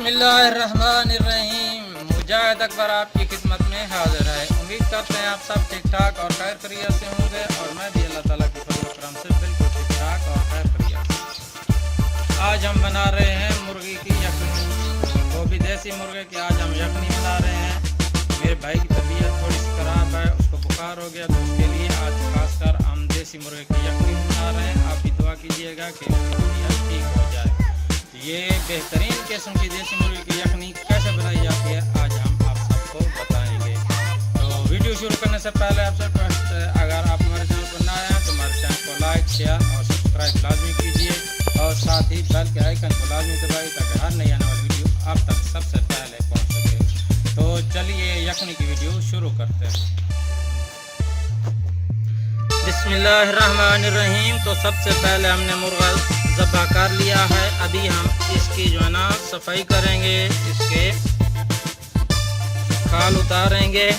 बिस्मिल्लाहिर्रहमानिर्रहीम। मुजाहिद अकबर आपकी खिदमत में हाजिर है। उम्मीद करते हैं आप सब ठीक ठाक और खैर खैरियत से होंगे और मैं भी अल्लाह ताला की फजल करम से बिल्कुल ठीक ठाक और खैर खैरियत से। आज हम बना रहे हैं मुर्गी की यखनी, वो भी देसी मुर्गे की आज हम यखनी बना रहे हैं। मेरे भाई की तबीयत थोड़ी सी ख़राब है, उसको बुखार हो गया, तो उसके लिए आज खासकर हम देसी मुर्गे की यखनी बना रहे हैं। आप भी दुआ कीजिएगा कि उसकी तबीयत ठीक हो जाए। ये बेहतरीन किस्म की देसी मुर्गी की यखनी कैसे बनाई जाती है आज हम आप सबको बताएंगे। तो वीडियो शुरू करने से पहले आपसे रिक्वेस्ट है, अगर आप हमारे चैनल पर नए हैं तो हमारे चैनल को लाइक शेयर और सब्सक्राइब लाजमी कीजिए और साथ ही बेल के आइकन को लाजमी दबाइए ताकि हर नई आने वाली वीडियो आप तक सबसे पहले पहुँच सके। तो चलिए यखनी की वीडियो शुरू करते हैं। बिस्मिल्लाहिर्रहमानिर्रहीम। तो सबसे पहले हमने मुर्गा ज़ब्ह कर लिया है। अभी हम इसकी जो है ना सफाई करेंगे, इसके खाल उतारेंगे।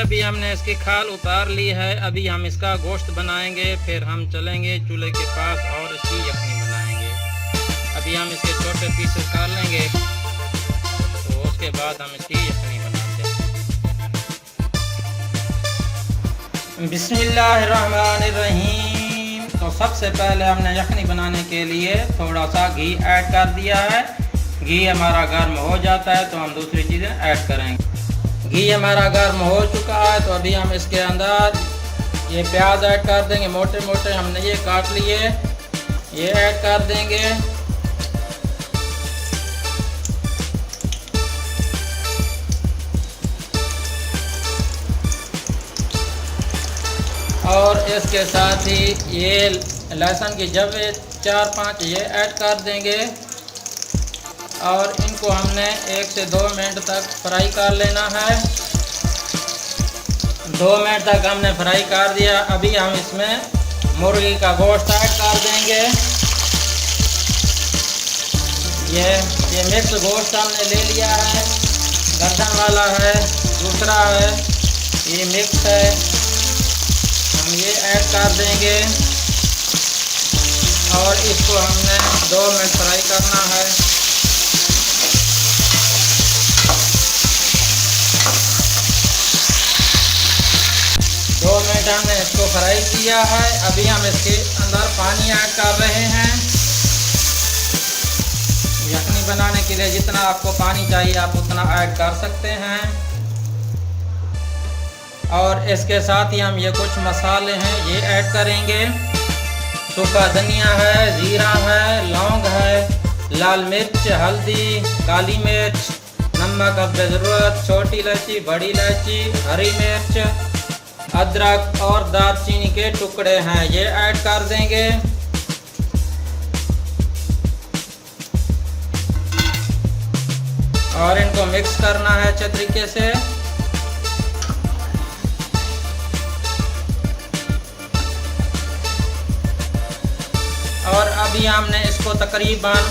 अभी हमने इसकी खाल उतार ली है। अभी हम इसका गोश्त बनाएंगे, फिर हम चलेंगे चूल्हे के पास और इसकी यखनी बनाएंगे। अभी हम इसके छोटे पीसेस कर लेंगे, तो उसके बाद हम इसकी यखनी बनाते हैं। बिस्मिल्लाहिर्रहमानिर्रहीम। तो सबसे पहले हमने यखनी बनाने के लिए थोड़ा सा घी ऐड कर दिया है। घी हमारा गर्म हो जाता है तो हम दूसरी चीज़ें ऐड करेंगे। घी हमारा गर्म हो चुका है तो अभी हम इसके अंदर ये प्याज ऐड कर देंगे। मोटे मोटे हमने ये काट लिए, ये ऐड कर देंगे। और इसके साथ ही ये लहसुन की जवे 4-5 ये ऐड कर देंगे और इनको हमने 1 से 2 मिनट तक फ्राई कर लेना है। 2 मिनट तक हमने फ्राई कर दिया। अभी हम इसमें मुर्गी का गोश्त ऐड कर देंगे। ये मिक्स गोश्त हमने ले लिया है, गर्दन वाला है, दूसरा है, ये मिक्स है। हम ये ऐड कर देंगे और इसको हमने 2 मिनट फ्राई करना है। हमने इसको फ्राई किया है। अभी हम इसके अंदर पानी ऐड कर रहे हैं। यखनी बनाने के लिए जितना आपको पानी चाहिए आप उतना ऐड कर सकते हैं। और इसके साथ ही हम ये कुछ मसाले हैं ये ऐड करेंगे। सूखा धनिया है, जीरा है, लौंग है, लाल मिर्च, हल्दी, काली मिर्च, नमक अपने ज़रूरत, छोटी इलायची, बड़ी इलायची, हरी मिर्च, अदरक और दालचीनी के टुकड़े हैं ये ऐड कर देंगे। और इनको मिक्स करना है अच्छे तरीके से। और अभी हमने इसको तकरीबन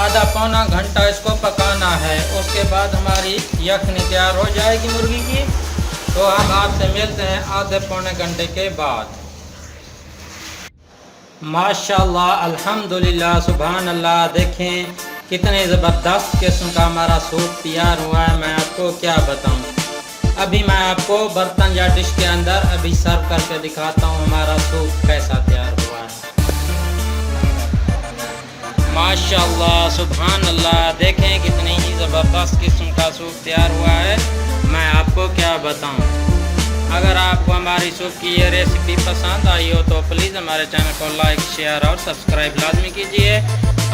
आधा पौना घंटा इसको पकाना है। उसके बाद हमारी यखनी तैयार हो जाएगी मुर्गी की। तो हम आपसे मिलते हैं आधे पौने घंटे के बाद। माशाल्लाह, अल्हम्दुलिल्लाह, सुभान अल्लाह। देखें कितने ज़बरदस्त किस्म का हमारा सूप तैयार हुआ है, मैं आपको क्या बताऊं। अभी मैं आपको बर्तन या डिश के अंदर अभी सर्व करके दिखाता हूं हमारा सूप कैसा तैयार हुआ है। माशाल्लाह, सुभान अल्लाह। देखें कितनी ही ज़बरदस्त किस्म का सूप तैयार हुआ है, मैं आपको क्या बताऊं। अगर आपको हमारी सूप की ये रेसिपी पसंद आई हो तो प्लीज़ हमारे चैनल को लाइक शेयर और सब्सक्राइब लाजमी कीजिए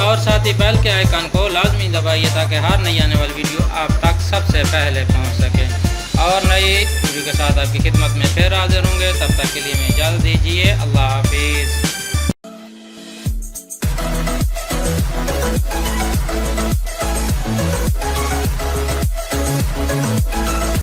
और साथ ही बेल के आइकन को लाजमी दबाइए ताकि हर नई आने वाली वीडियो आप तक सबसे पहले पहुंच सके। और नई वीडियो के साथ आपकी खिदमत में फिर हाजिर होंगे। तब तक के लिए मैं इजाज़त दीजिए। अल्लाह हाफिज़।